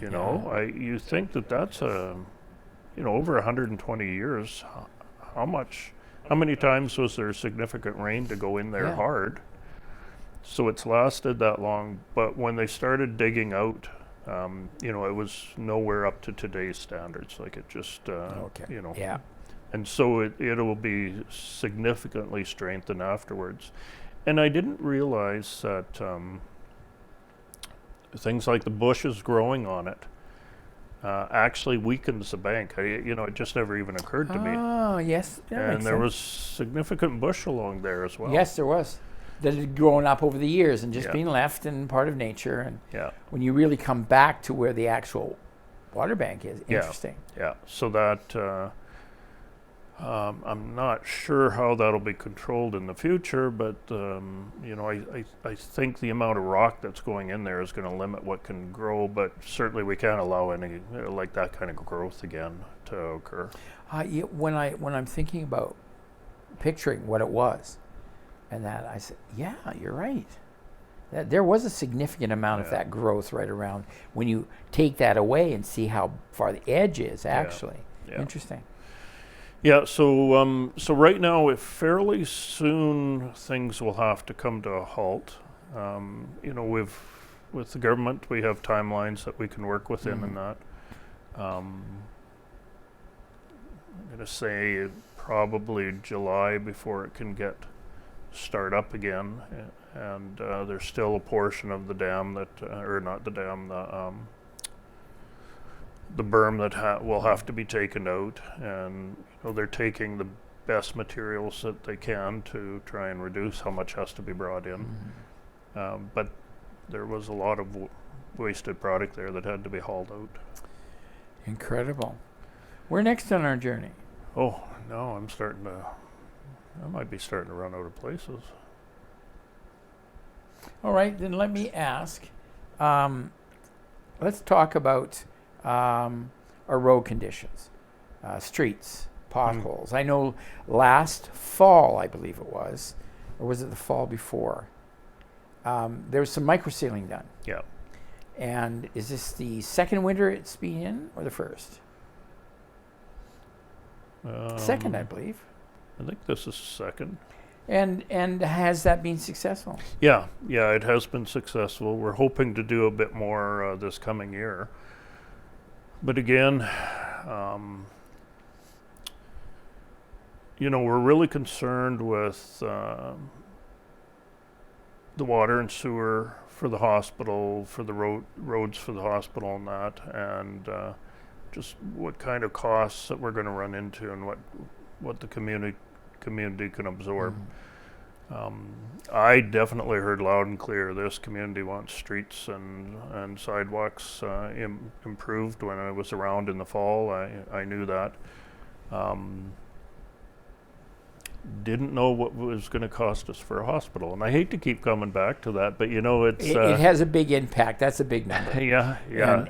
You think that's over 120 years. How many times was there significant rain to go in there hard? So it's lasted that long. But when they started digging out, it was nowhere up to today's standards. Like it just, Yeah. And so it will be significantly strengthened afterwards. And I didn't realize that things like the bushes growing on it actually weakens the bank. It just never even occurred to me. Oh, yes. And there was significant bush along there as well. Yes, there was. That had grown up over the years and just Yeah. been left and part of nature. And Yeah. when you really come back to where the actual water bank is, interesting. Yeah. So that I'm not sure how that'll be controlled in the future, but I think the amount of rock that's going in there is going to limit what can grow. But certainly we can't allow any like that kind of growth again to occur. When I'm thinking about picturing what it was, and that I said, yeah, you're right. There was a significant amount of that growth right around when you take that away and see how far the edge is actually. Yeah. Interesting. Yeah, so right now, fairly soon things will have to come to a halt. With the government, we have timelines that we can work within, and that. I'm going to say probably July before it can start up again, and there's still a portion of the dam or not the dam, the berm that will have to be taken out, and they're taking the best materials that they can to try and reduce how much has to be brought in. But there was a lot of wasted product there that had to be hauled out. Incredible. We're next on our journey. Oh, no, I might be starting to run out of places. All right, then let me ask. Let's talk about our road conditions, streets, potholes. I know last fall, I believe it was, or was it the fall before? There was some microsealing done. Yeah. And is this the second winter it's been in, or the first? Second, I believe. I think this is second. And has that been successful? Yeah, it has been successful. We're hoping to do a bit more this coming year. But again, we're really concerned with the water and sewer for the hospital, for the roads for the hospital and that, and just what kind of costs that we're going to run into and what the community can absorb. I definitely heard loud and clear this community wants streets and sidewalks improved. When I was around in the fall, I knew that. Didn't know what was going to cost us for a hospital, and I hate to keep coming back to that, but it's it has a big impact. That's a big number. Yeah.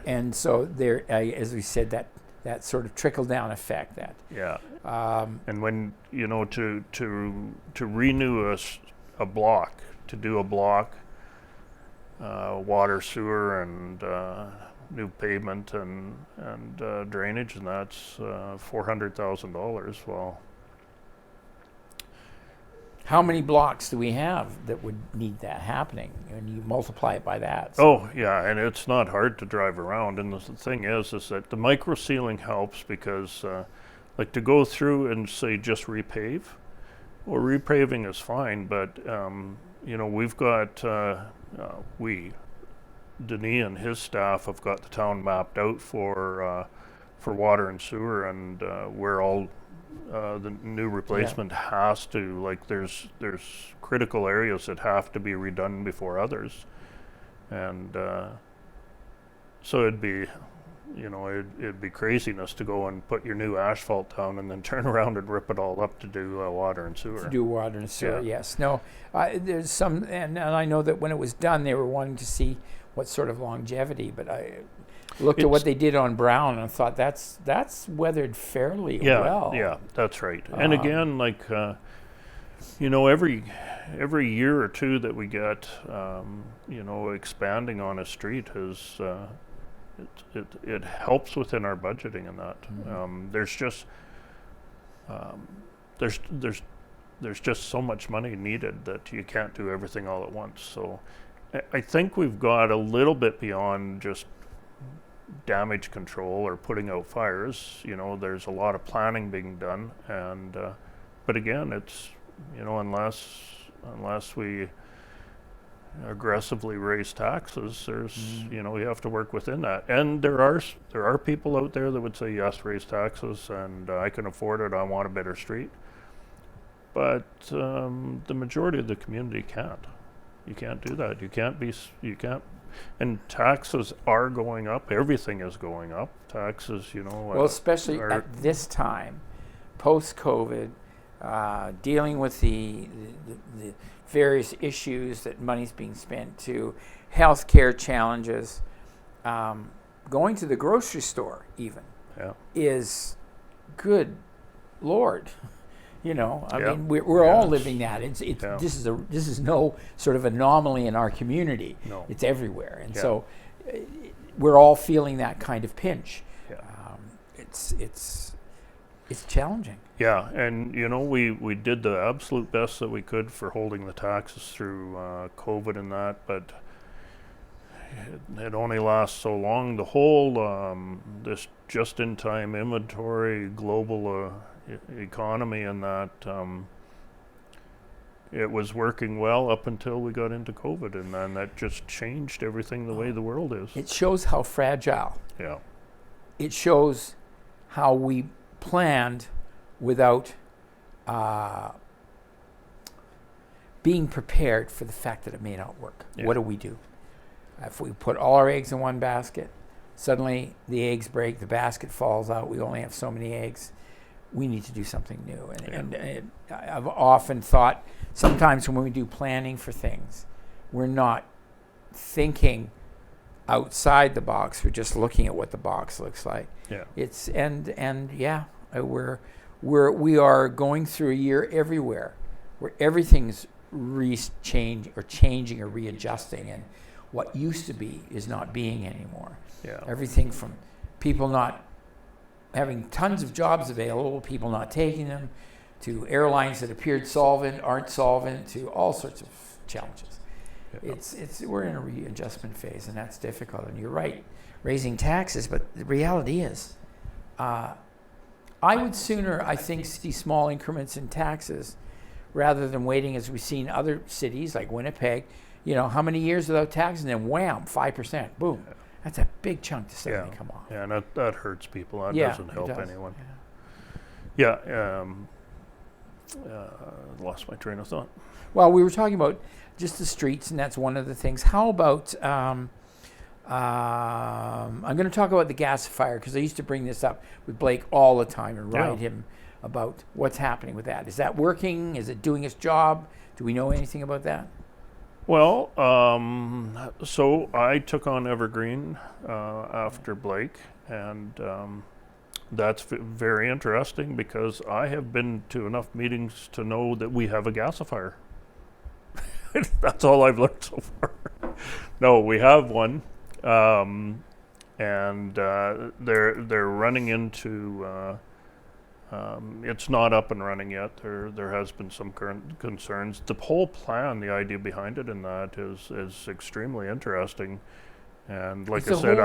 And so there, as we said, that sort of trickle down effect. And when to renew a block, to do a block, water, sewer, and new pavement and drainage, and that's $400,000. Well. How many blocks do we have that would need that happening? And you multiply it by that. Oh, yeah, and it's not hard to drive around. And the thing is that the micro sealing helps because, like, to go through and say just repave, well, repaving is fine, but we've got Denis and his staff have got the town mapped out for water and sewer, and where all the new replacement has to, like, there's critical areas that have to be redone before others, and so it'd be craziness to go and put your new asphalt down and then turn around and rip it all up to do water and sewer. To do water and sewer, yes. No, there's some, and I know that when it was done, they were wanting to see what sort of longevity, but I looked at what they did on Brown and thought that's weathered fairly well. Yeah, that's right. And again, like, every year or two that we get, expanding on a street is, it helps within our budgeting and that. There's just so much money needed that you can't do everything all at once. So I think we've got a little bit beyond just damage control or putting out fires. There's a lot of planning being done, and but again, it's unless we aggressively raise taxes, there's we have to work within that. And there are people out there that would say yes, raise taxes, and I can afford it, I want a better street. But the majority of the community can't. You can't do that. You can't. And taxes are going up. Everything is going up. Taxes, well, especially at this time, post-COVID, dealing with the various issues that money's being spent to healthcare challenges, going to the grocery store even is good Lord. I mean, we're all living that. This is no sort of anomaly in our community. No. It's everywhere, and so we're all feeling that kind of pinch. Yeah. It's challenging. Yeah, and we did the absolute best that we could for holding the taxes through COVID and that, but it only lasts so long. The whole this just-in-time inventory, global economy, and that it was working well up until we got into COVID, and then that just changed everything the way the world is. It shows how fragile. Yeah. It shows how we planned without being prepared for the fact that it may not work. Yeah. What do we do? If we put all our eggs in one basket, suddenly the eggs break, the basket falls out, we only have so many eggs. We need to do something new. And I've often thought, sometimes when we do planning for things, we're not thinking outside the box, we're just looking at what the box looks like. Yeah. We are going through a year everywhere where everything's changing or readjusting, and what used to be is not being anymore. Yeah. Everything from people not having tons of jobs available, people not taking them, to airlines that appeared solvent, aren't solvent, to all sorts of challenges. Yeah. We're in a readjustment phase, and that's difficult. And you're right, raising taxes, but the reality is, I would sooner, I think, see small increments in taxes rather than waiting, as we've seen other cities like Winnipeg, how many years without taxes, and then wham, 5%, boom. Yeah. That's a big chunk to suddenly come off. Yeah, and that hurts people. That doesn't help anyone. Yeah. Lost my train of thought. Well, we were talking about just the streets, and that's one of the things. How about, I'm going to talk about the gasifier, because I used to bring this up with Blake all the time and ride him about what's happening with that. Is that working? Is it doing its job? Do we know anything about that? Well, so I took on Evergreen after Blake, and that's very interesting, because I have been to enough meetings to know that we have a gasifier. That's all I've learned so far. No, we have one, and they're running into. It's not up and running yet. There has been some current concerns. The whole plan, the idea behind it, and that is extremely interesting. And like I said,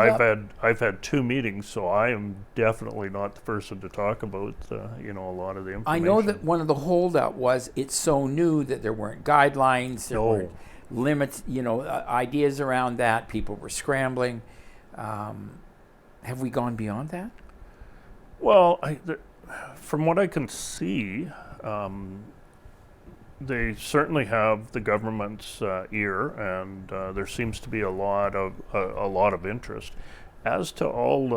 I've had 2 meetings, so I am definitely not the person to talk about a lot of the information. I know that one of the holdup was it's so new that there weren't guidelines, there weren't limits, ideas around that. People were scrambling. Have we gone beyond that? Well, from what I can see, they certainly have the government's ear, and there seems to be a lot of interest. As to all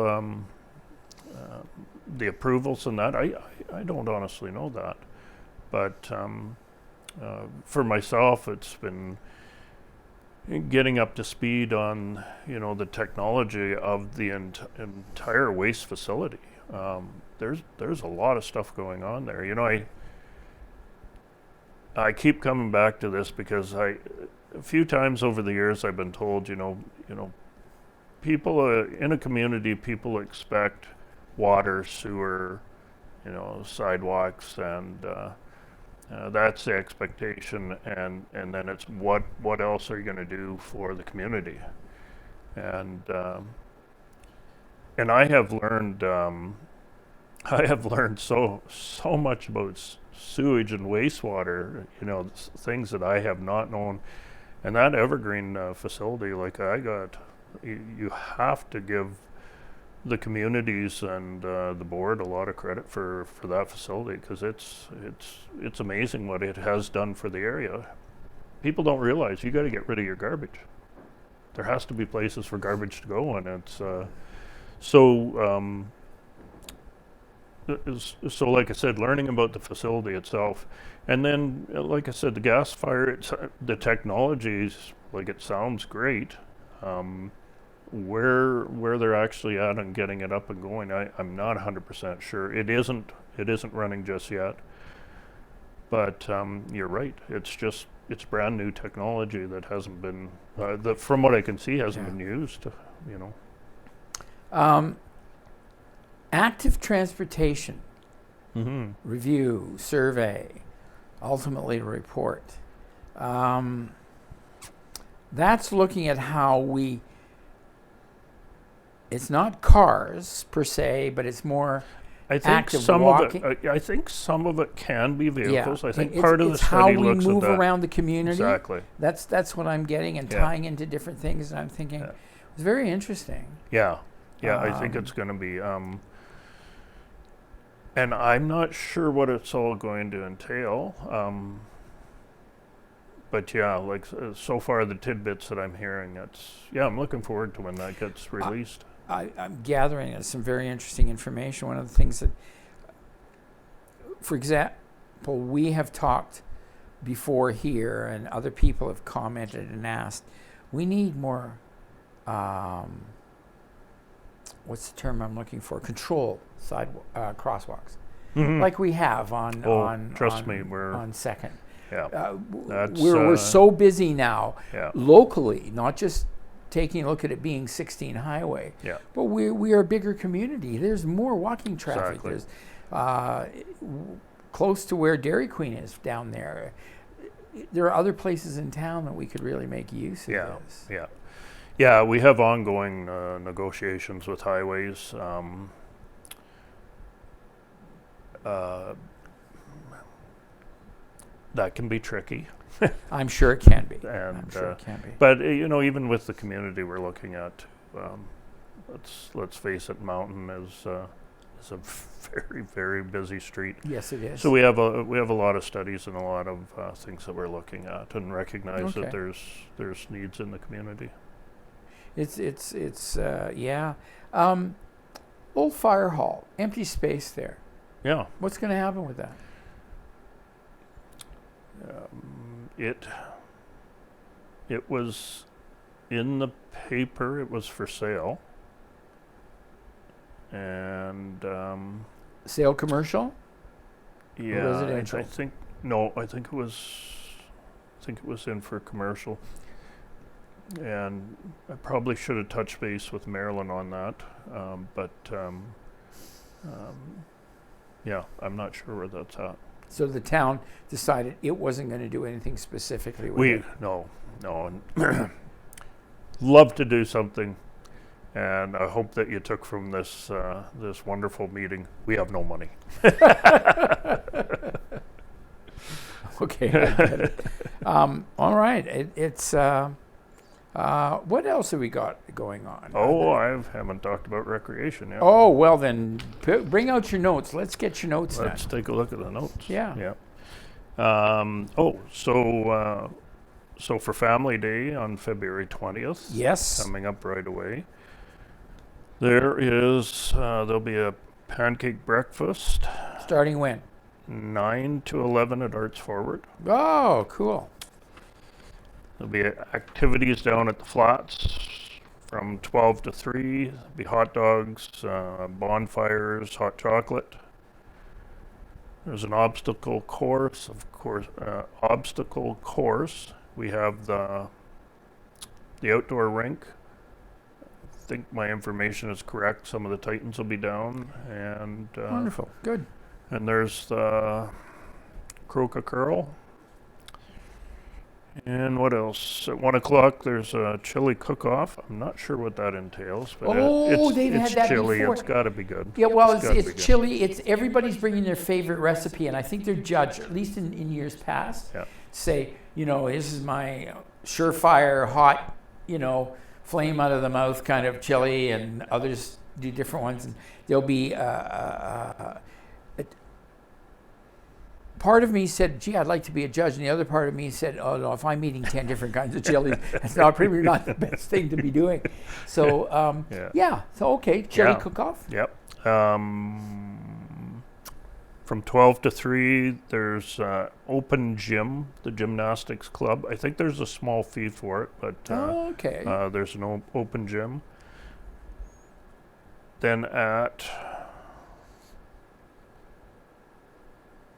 the approvals and that, I don't honestly know that, but for myself, it's been getting up to speed on the technology of the entire waste facility. There's a lot of stuff going on there. I keep coming back to this because a few times over the years I've been told, people in a community, people expect water, sewer, sidewalks, and that's the expectation. And then it's what else are you going to do for the community? And I have learned so much about sewage and wastewater, things that I have not known. And that Evergreen facility, like you have to give the communities and the board a lot of credit for that facility, because it's amazing what it has done for the area. People don't realize you got to get rid of your garbage. There has to be places for garbage to go, and it's so like I said, learning about the facility itself, and then like I said, the gas fire, the technologies, like it sounds great. Where they're actually at and getting it up and going, I'm not 100% sure. It isn't running just yet. But you're right. It's brand new technology that hasn't been, that from what I can see, hasn't been used. Active transportation Mm-hmm. review, survey, ultimately report. That's looking at how we. It's not cars per se, but it's more. I think active some walking. of it. I think some of it can be vehicles. Yeah. I think It's- part of the it's how study we looks move at that. around the community. Exactly. That's what I'm getting and Yeah. tying into different things. And I'm thinking Yeah. it's very interesting. Yeah. I think it's going to be. And I'm not sure what it's all going to entail. But yeah, like so far the tidbits that I'm hearing, I'm looking forward to when that gets released. I'm gathering some very interesting information. One of the things that, for example, we have talked before here, and other people have commented and asked, we need more, what's the term I'm looking for? Control crosswalks, Mhm. like we have on trust me, we're on Second. yeah. That's, We're so busy now yeah. locally, not just taking a look at it being 16 highway, Yeah. but we are a bigger community. There's more walking traffic. Exactly. There's close to where Dairy Queen is down there. There are other places in town that we could really make use of this. Yeah, we have ongoing negotiations with highways. That can be tricky. I'm sure it can be. And, I'm sure it can be. But even with the community we're looking at, let's face it, Mountain is a very, very busy street. Yes, it is. So we have a lot of studies and a lot of things that we're looking at, and recognize that there's needs in the community. It's old fire hall, empty space there. Yeah. What's going to happen with that? It was in the paper. It was for sale, and Sale commercial? yeah, residential? I think it was in for commercial, and I probably should have touched base with Marilyn on that, but yeah, I'm not sure where that's at. So the town decided it wasn't going to do anything specifically with it. No, and love to do something, and I hope that you took from this this wonderful meeting. We have no money. Okay, I get it. All right. It's what else have we got going on? I haven't talked about recreation yet. Oh, well then, bring out your notes. Let's get your notes Let's done. take a look at the notes. Yeah. So for Family Day on February 20th, Yes. coming up right away, there'll be a pancake breakfast, Starting when? 9 to 11 at Arts Forward. Oh, cool. There'll be activities down at the flats from 12 to 3. There'll be hot dogs, bonfires, hot chocolate. There's an obstacle course, We have the outdoor rink. I think my information is correct. Some of the Titans will be down, and Wonderful. Good. and there's the Croca Curl. And what else? At 1 o'clock, there's a chili cook-off. I'm not sure what that entails, but They've it's had that chili. before. It's got to be good. Yeah, well, gotta be it's good. chili. It's everybody's bringing their favorite recipe, and I think they're judged, at least in years past. Yeah. Say, this is my surefire hot, flame out of the mouth kind of chili, and others do different ones. And there'll be part of me said, "Gee, I'd like to be a judge," and the other part of me said, "Oh no, if I'm eating 10 different kinds of chilies, that's probably not the best thing to be doing." So Yeah. So okay, chili Yeah. cook-off. Yep. From 12 to 3, there's open gym, the gymnastics club. I think there's a small fee for it, but Okay. there's an open gym. Then at,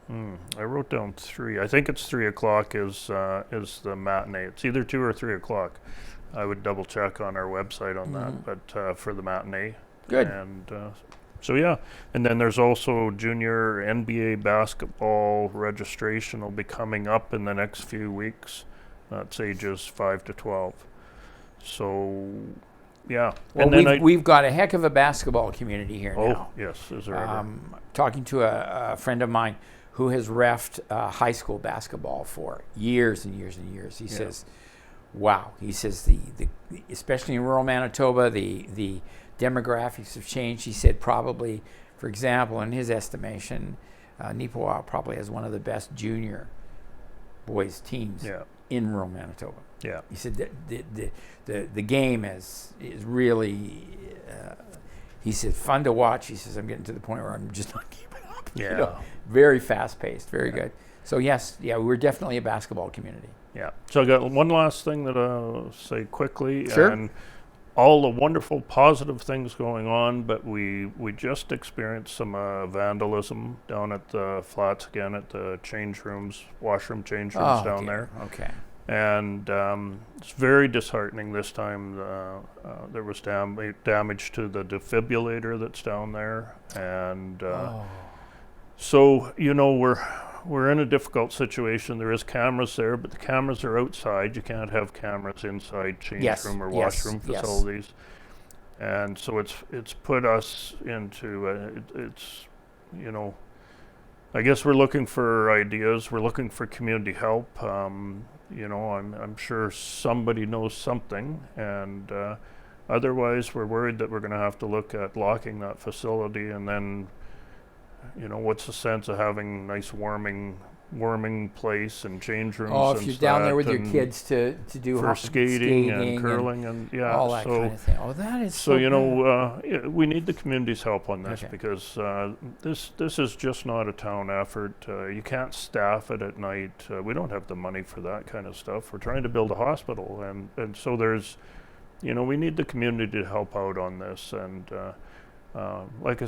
I wrote down 3. I think it's 3 o'clock is the matinee. It's either 2 or 3 o'clock. I would double check on our website on that, but for the matinee. Good. And so yeah, and then there's also junior NBA basketball registration will be coming up in the next few weeks. That's ages 5 to 12. So yeah, Well, and then we've got a heck of a basketball community here now. Oh yes, is there ever? Talking to a friend of mine who has reffed high school basketball for years and years and years. He says, wow. He says the especially in rural Manitoba, the demographics have changed. He said probably, for example, in his estimation, Neepawa probably has one of the best junior boys teams in rural Manitoba. Yeah. He said that the game is really, he said, fun to watch. He says, I'm getting to the point where I'm just not keeping up. Yeah. You know, very fast paced, very good. So yes, we're definitely a basketball community. Yeah. So I got one last thing that I'll say quickly. Sure. And all the wonderful positive things going on, but we just experienced some vandalism down at the flats again, at the washroom change rooms down there. Okay. And it's very disheartening this time. There was damage to the defibrillator that's down there. And so, we're in a difficult situation. There is cameras there, but the cameras are outside. You can't have cameras inside change room or washroom facilities. And so it's put us into I guess we're looking for ideas. We're looking for community help. I'm sure somebody knows something, and otherwise we're worried that we're going to have to look at locking that facility, and then what's the sense of having nice warming place and change rooms? Oh, if you're down there with your kids to do for skating and curling and all that kind of thing. Oh, that is so. We need the community's help on this because this is just not a town effort. You can't staff it at night. We don't have the money for that kind of stuff. We're trying to build a hospital, and so there's, we need the community to help out on this. And like I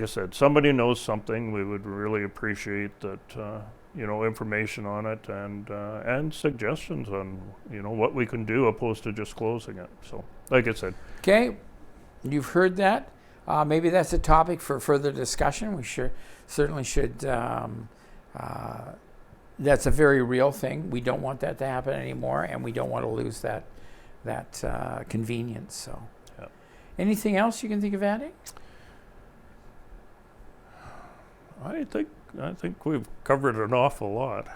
said, somebody knows something. We would really appreciate that. Information on it and suggestions on what we can do opposed to just closing it. So, like I said. Okay, you've heard that. Maybe that's a topic for further discussion. We certainly should. That's a very real thing. We don't want that to happen anymore, and we don't want to lose that convenience. So, anything else you can think of adding? I think we've covered an awful lot.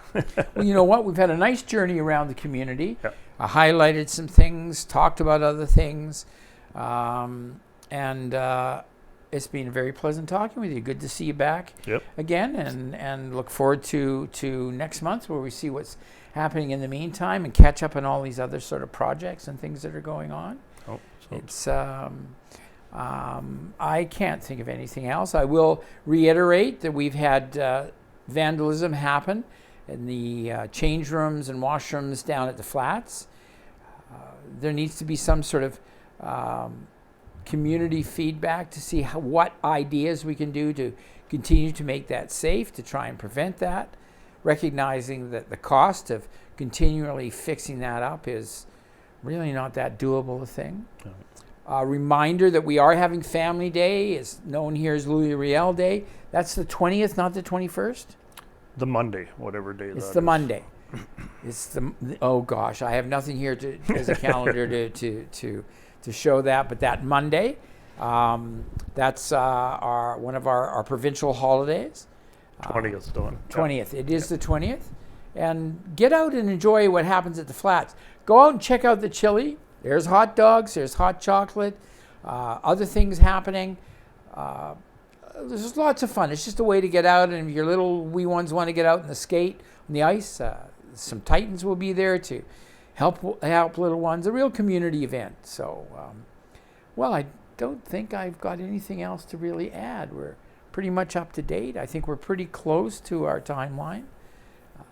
Well, you know what? We've had a nice journey around the community. I highlighted some things, talked about other things, and it's been very pleasant talking with you. Good to see you back again, and look forward to next month where we see what's happening in the meantime and catch up on all these other sort of projects and things that are going on. It's I can't think of anything else. I will reiterate that we've had vandalism happen in the change rooms and washrooms down at the flats. There needs to be some sort of community feedback to see what ideas we can do to continue to make that safe, to try and prevent that, recognizing that the cost of continually fixing that up is really not that doable a thing. Reminder that we are having Family Day, is known here as Louis Riel Day. That's the 20th, not the 21st? The Monday, whatever day that is. It's the Monday. It's the, oh gosh, I have nothing here as a calendar to show that, but that Monday, that's one of our provincial holidays. 20th, Dawn. 20th. It is the 20th. And get out and enjoy what happens at the flats. Go out and check out the chili. There's hot dogs, there's hot chocolate, other things happening. There's lots of fun. It's just a way to get out, and if your little wee ones want to get out and skate on the ice, some Titans will be there to help little ones. A real community event. So, I don't think I've got anything else to really add. We're pretty much up to date. I think we're pretty close to our timeline.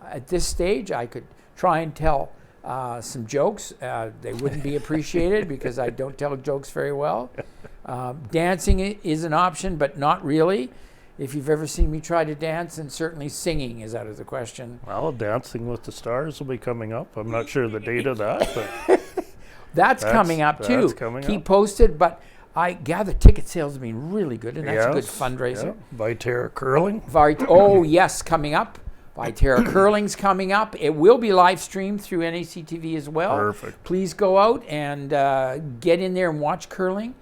At this stage, I could try and tell some jokes. They wouldn't be appreciated because I don't tell jokes very well. Dancing is an option, but not really. If you've ever seen me try to dance, and certainly singing is out of the question. Well, Dancing with the Stars will be coming up. I'm not sure the date of that, but that's coming up too. That's coming Keep up. posted, but I gather ticket sales have been really good, and that's a good fundraiser. Yeah. Viterra Curling. Oh, yes, coming up. Viterra Curling's coming up. It will be live streamed through NACTV as well. Perfect. Please go out and get in there and watch curling.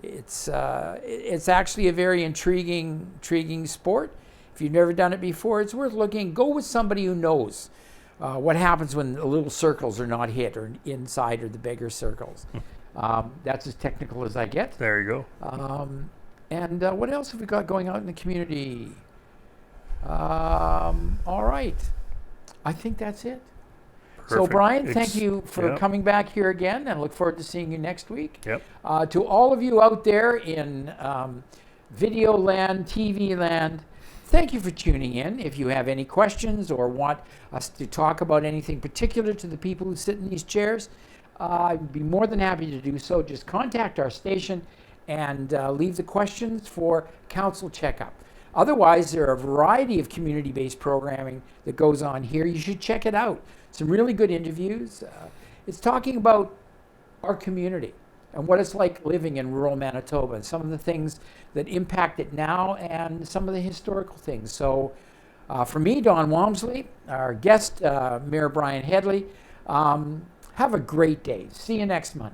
It's actually a very intriguing sport. If you've never done it before, it's worth looking. Go with somebody who knows what happens when the little circles are not hit, or inside, or the bigger circles. That's as technical as I get. There you go. And what else have we got going on in the community? All right. I think that's it. So, Perfect. Brian, thank you for Yep. coming back here again, and look forward to seeing you next week. Yep. To all of you out there in video land, TV land, thank you for tuning in. If you have any questions or want us to talk about anything particular to the people who sit in these chairs, I'd be more than happy to do so. Just contact our station and leave the questions for Council Checkup. Otherwise, there are a variety of community-based programming that goes on here. You should check it out. Some really good interviews. It's talking about our community and what it's like living in rural Manitoba, and some of the things that impact it now, and some of the historical things. So for me, Don Walmsley, our guest, Mayor Brian Hedley, have a great day. See you next month.